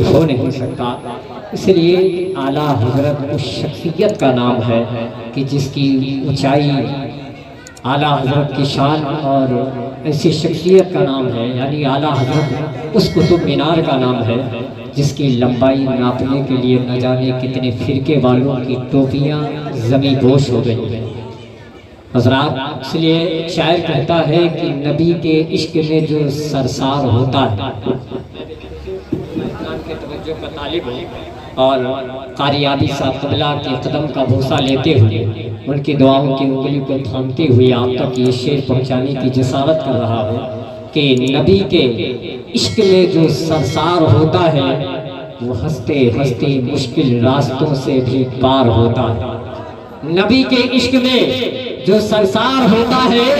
ہو نہیں سکتا۔ اس لیے اعلیٰ حضرت اس شخصیت کا نام ہے کہ جس کی اونچائی اعلیٰ حضرت کی شان، اور ایسی شخصیت کا نام ہے، یعنی اعلیٰ حضرت اس قطب مینار کا نام ہے جس کی لمبائی ناپنے کے لیے نہ جانے کتنے فرقے والوں کی ٹوپیاں زمیں بوش ہو گئی ہیں۔ حضرات، اس لیے شاعر کہتا ہے کہ نبی کے عشق میں جو سرسار ہوتا ہے، کے توجہ کا طالب ہو اور قاری عابد صاحب قبلہ کے قدم کا بوسہ لیتے ہوئے ان کی دعاؤں کی انگلی کو تھامتے ہوئے آپ تک یہ شعر پہنچانے کی جسارت کر رہا ہوں کہ نبی کے عشق میں جو سرسار ہوتا ہے وہ ہنستے ہنستے مشکل راستوں سے بھی پار ہوتا ہے۔ نبی کے عشق میں جو سرسار ہوتا ہے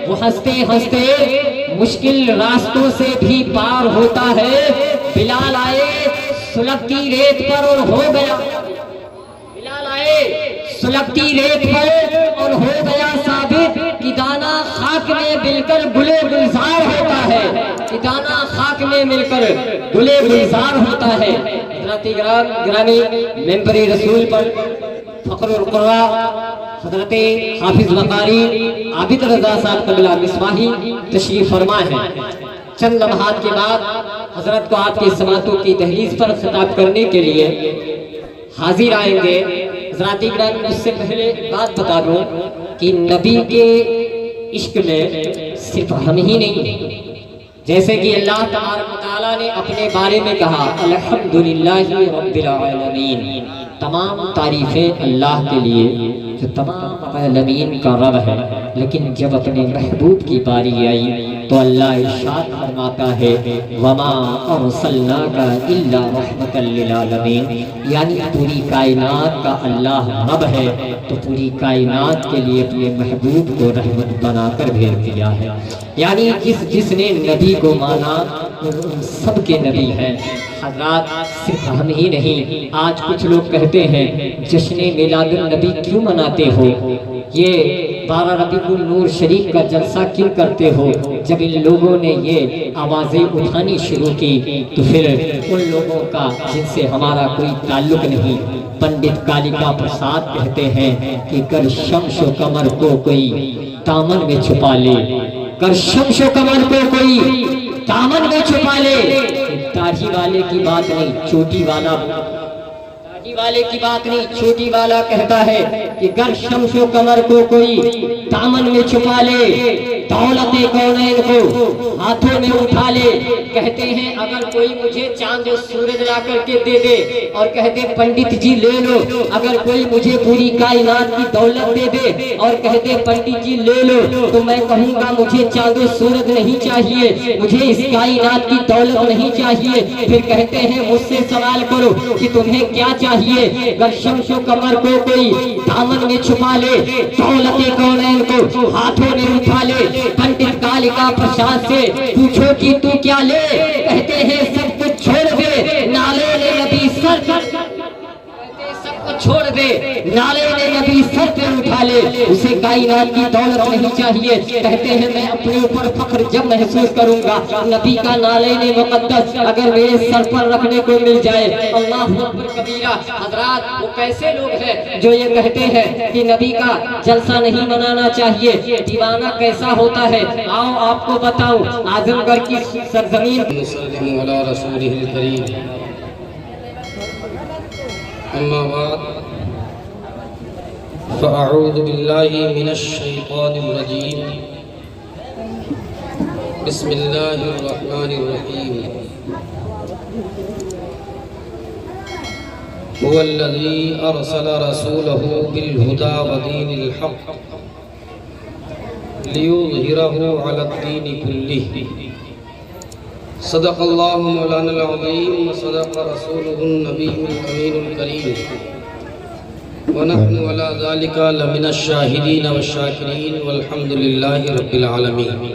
وہ ہنستے ہنستے مشکل راستوں سے بھی پار ہوتا ہے۔ بلال آئے سلگتی ریت پر اور ہو گیا، بلال آئے سلگتی ریت پر اور ہو گیا ثابت کہ دانا خاک میں مل کر گلے گلزار ہوتا ہے، کہ دانا خاک میں مل کر گلے گلزار ہوتا ہے۔ حضرت گرامی ممبر رسول پر فخر القراء حضرت حافظ وقاری عابد رضا صاحب قبلہ مصباحی تشریف فرما ہے۔ چند لمحات کے بعد حضرت کو آپ کی سماعتوں کی دہلیز پر خطاب کرنے کے لیے حاضر آئیں گے۔ حضرات گرامی، اس سے پہلے بات بتا دوں کہ نبی کے عشق میں صرف ہم ہی نہیں، جیسے کہ اللہ تبارک و تعالیٰ نے اپنے بارے میں کہا الحمدللہ رب العالمین، تمام تعریفیں اللہ کے لیے جو تمام عالمین کا رب ہے۔ لیکن جب اپنے محبوب کی باری آئی تو اللہ ارشاد فرماتا ہے وما ارسلناک الا رحمۃ للعالمین، یعنی پوری کائنات کا اللہ رب ہے تو پوری کائنات کے لیے اپنے محبوب کو رحمت بنا کر بھیج دیا ہے۔ یعنی جس نے نبی کو مانا ان سب کے نبی ہیں۔ حضرات، صرف ہم ہی نہیں، آج کچھ لوگ کہتے ہیں جشن میلاد النبی کیوں مناتے ہو، یہ 12 ربیع النور شریف کا جلسہ کیوں کرتے ہو؟ جب ان لوگوں نے یہ آوازیں اٹھانی شروع کی تو پھر ان لوگوں کا جن سے ہمارا کوئی تعلق نہیں، پنڈت کالیکا پرساد کہتے ہیں کہ گر شمش و قمر کو کوئی دامن میں چھپا لے، گر شمش و قمر کو کوئی دامن میں چھپا لے، داڑھی والے کی بات نہیں، چوٹی والا کی بات نہیں، چھوٹی والا کہتا ہے کہ گر شمس و قمر کو کوئی دامن میں چھپا لے، دولت کونین کو ہاتھوں میں اٹھا لے۔ کہتے ہیں اگر کوئی مجھے چاند و سورج لا کر کے دے دے اور کہتے پنڈت جی لے لو، اگر کوئی مجھے پوری کائنات کی دولت دے دے اور کہتے پنڈت جی لے لو، تو میں کہوں گا مجھے چاند و سورج نہیں چاہیے، مجھے اس کائنات کی دولت نہیں چاہیے۔ پھر کہتے ہیں مجھ سے سوال کرو کہ تمہیں کیا چاہیے؟ گر شمس و قمر کو کوئی دامن میں چھپا لے، دولت کونین کو ہاتھوں میں اٹھا لے۔ پنڈت کالیکا پرساد سے پوچھو کہ تو کیا لے، کہتے ہیں سب کچھ چھوڑ دے، نالے نے نبی سر پر، سب کچھ چھوڑ دے، نالے نے نبی سر پر اٹھا لے، اسے کائنات کی دولت نہیں چاہیے۔ کہتے ہیں میں اپنے اوپر فخر جب محسوس کروں گا نبی کا نالین مقدس اگر میرے سر پر رکھنے کو مل جائے، اللہ اکبر کبیرہ۔ حضرات، وہ کیسے لوگ ہیں جو یہ کہتے ہیں کہ نبی کا جلسہ نہیں منانا چاہیے؟ دیوانہ کیسا ہوتا ہے آؤ آپ کو بتاؤں۔ اعظم گڑھ کی سرزمین اما بعد فاعوذ باللہ من الشیطان الرجیم بسم اللہ الرحمن الرحیم هو الذی ارسل رسولہ بالہدی ودین الحق لیظہرہ علی الدین کلہ۔ صدق اللہ مولانا العظیم وصدق رسولہ النبی الامین الکریم ونحن علی ذالک لمن الشاہدین والشاکرین والحمد للہ رب العالمین۔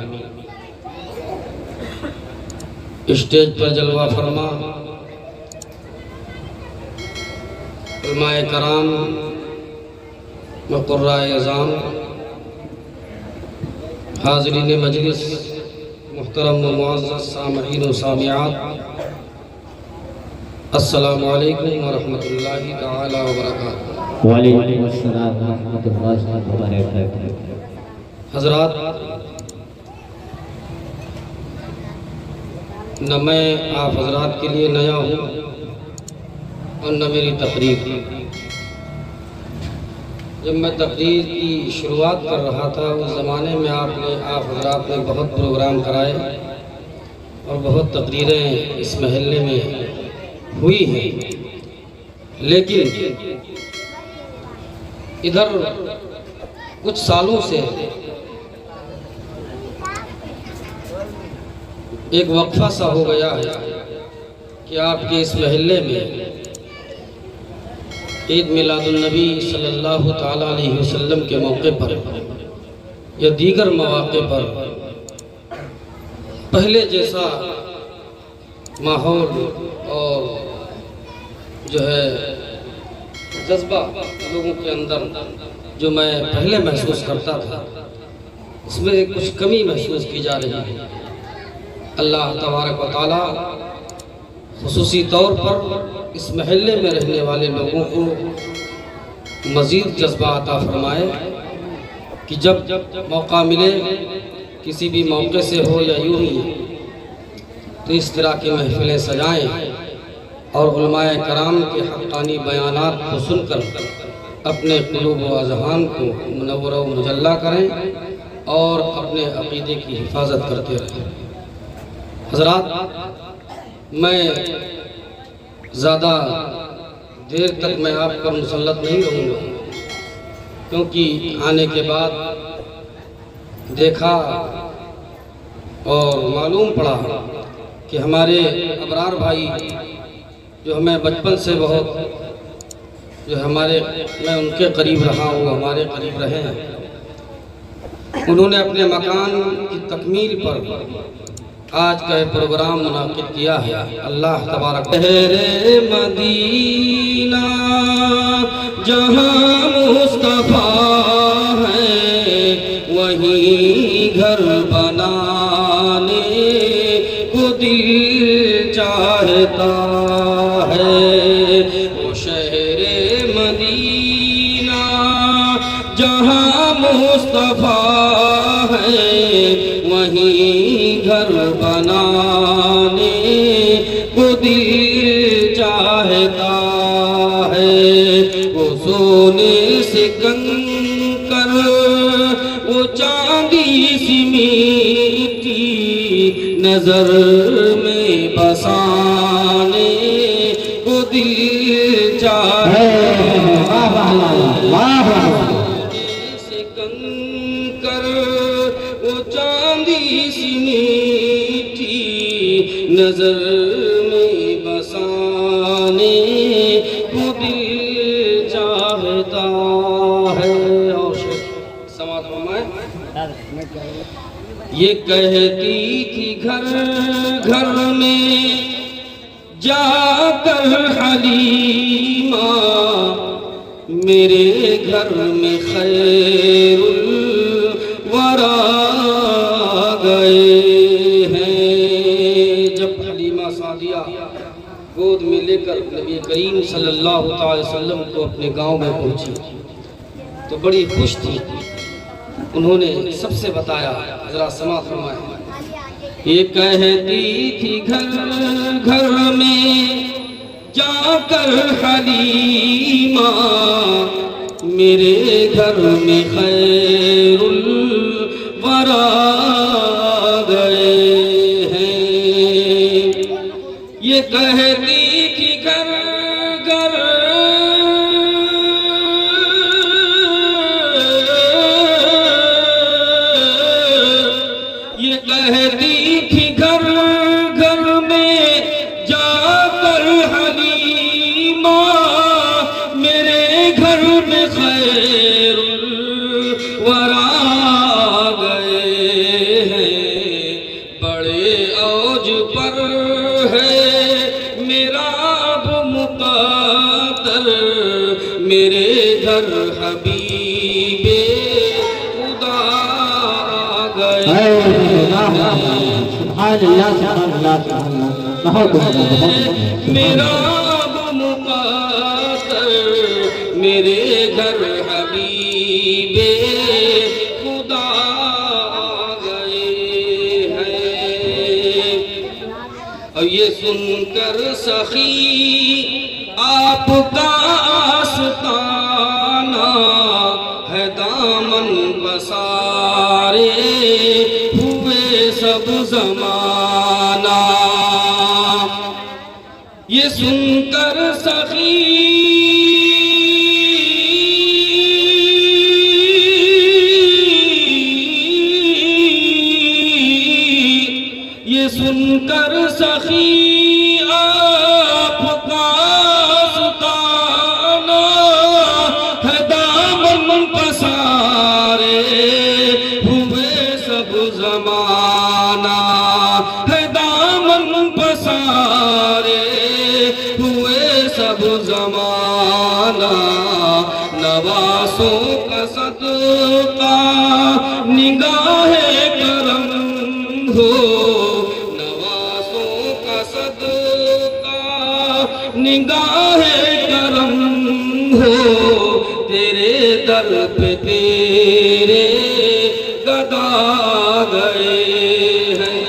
اسٹیج پر جلوہ فرما علماء کرام و قرائے اعظام، حاضرین مجلس، محترم و معزز سامعین و سامعات، السلام علیکم ورحمۃ اللہ تعالی وبرکاتہ۔ وعلیکم السلام ورحمۃ اللہ وبرکاتہ۔ حضرات، نہ میں آپ حضرات کے لیے نیا ہوں اور نہ میری تقریر۔ جب میں تقریر کی شروعات کر رہا تھا اس زمانے میں آپ حضرات نے بہت پروگرام کرائے اور بہت تقریریں اس محلے میں ہوئی ہیں، لیکن ادھر کچھ سالوں سے ایک وقفہ سا ہو گیا ہے کہ آپ کے اس محلے میں عید میلاد النبی صلی اللہ تعالیٰ علیہ وسلم کے موقع پر یا دیگر مواقع پر پہلے جیسا ماحول اور جو ہے جذبہ لوگوں کے اندر جو میں پہلے محسوس کرتا تھا، اس میں کچھ کمی محسوس کی جا رہی ہے۔ اللہ تبارک و تعالیٰ خصوصی طور پر اس محلے میں رہنے والے لوگوں کو مزید جذبہ عطا فرمائے کہ جب موقع ملے، کسی بھی موقع سے ہو یا یوں ہی، تو اس طرح کی محفلیں سجائیں اور علماء کرام کے حقانی بیانات کو سن کر اپنے قلوب و اذہان کو منور و مجلہ کریں اور اپنے عقیدے کی حفاظت کرتے رہیں۔ حضرات، میں زیادہ دیر تک میں آپ پر مسلط نہیں رہوں گا، کیونکہ آنے کے بعد دیکھا اور معلوم پڑا کہ ہمارے ابرار بھائی جو ہمیں بچپن سے بہت میں ان کے قریب رہا ہوں، ہمارے قریب رہے ہیں، انہوں نے اپنے مکان کی تکمیل پر آج کا یہ پروگرام منعقد کیا ہے۔ اللہ تبارک شہر مدینہ جہاں مصطفیٰ ہے، وہیں گھر بنانے کو دل چاہتا ہے۔ وہ شہر مدینہ جہاں مصطفیٰ ہے، وہیں گھر بنانے کو دل چاہتا ہے۔ وہ سونے سے کنکر، وہ چاندی سی میٹی نظر میں بسانے کو دل چاہتا سے کنکر، وہ چاندی سی میٹھی نظر میں بسانے کو دل چاہتا ہے۔ اور سماعت فرمائیں۔ یہ کہتی تھی گھر گھر میں جا کر حلیمہ، میرے گھر میں خیر الورا گئے ہیں۔ جب حلیمہ سعدیہ گود میں لے کر نبی کریم صلی اللہ علیہ وسلم کو اپنے گاؤں میں پہنچی تو بڑی خوش تھی۔ انہوں نے سب سے بتایا، ذرا سماعت فرمائیں۔ یہ کہتی تھی گھر گھر میں جا کر حلیمہ، میرے گھر میں خیر الورا گئے ہیں۔ یہ کہتی تھی گھر گھر یہ کہتی تھی گھر گھر میں جا کر حلیمہ، میرے گھر میں خیر الورا گئے ہیں۔ بڑے اوج پر ہے میرا اب مقدر، میرے گھر حبیب خدا آ گئے۔ سبحان اللہ، سبحان اللہ، سبحان اللہ، بہت میرا میرے گھر حبیب خدا گئے ہیں۔ اور یہ سن کر سخی آپ کا آستانہ ہے دامن بسارے ہوئے سب زمانہ۔ یہ سن کر سخی یہ سن کر سخی آپ کا آستانہ ہے دامن پسارے ہوئے سب زمانہ، ہے دامن پسارے ہوئے سب زمانہ۔ نواسوں کا صدقہ نگاہ کرم ہو، نواسوں کا صدقہ نگاہ کرم ہو، تیرے در پہ تیرے گدا گئے ہیں۔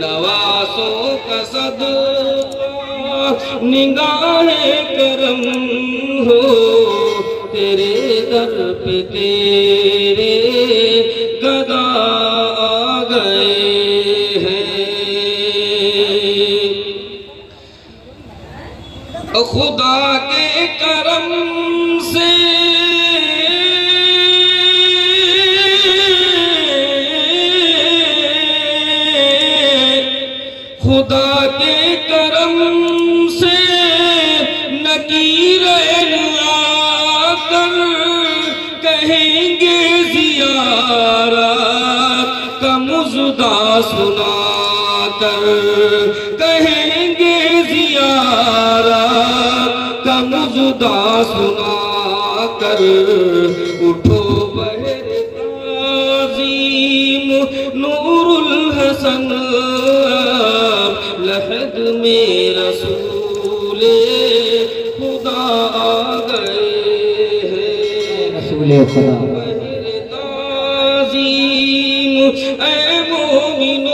نواسوں کا صدقہ نگاہ کرم ہو، تیرے در پہ تیرے گدا گئے ہیں۔ خدا کے کرم سے خدا کے کرم سے نکیر آ کر کہیں گے زیارت کا مژدہ سنا کر، کہیں گے زیارت کا مژدہ سنا کر۔ اٹھو بہر تعظیم نور الحسن، لحد میں رسول خدا آ گئے ہیں۔ رسول خدا بہر تعظیم اے مومن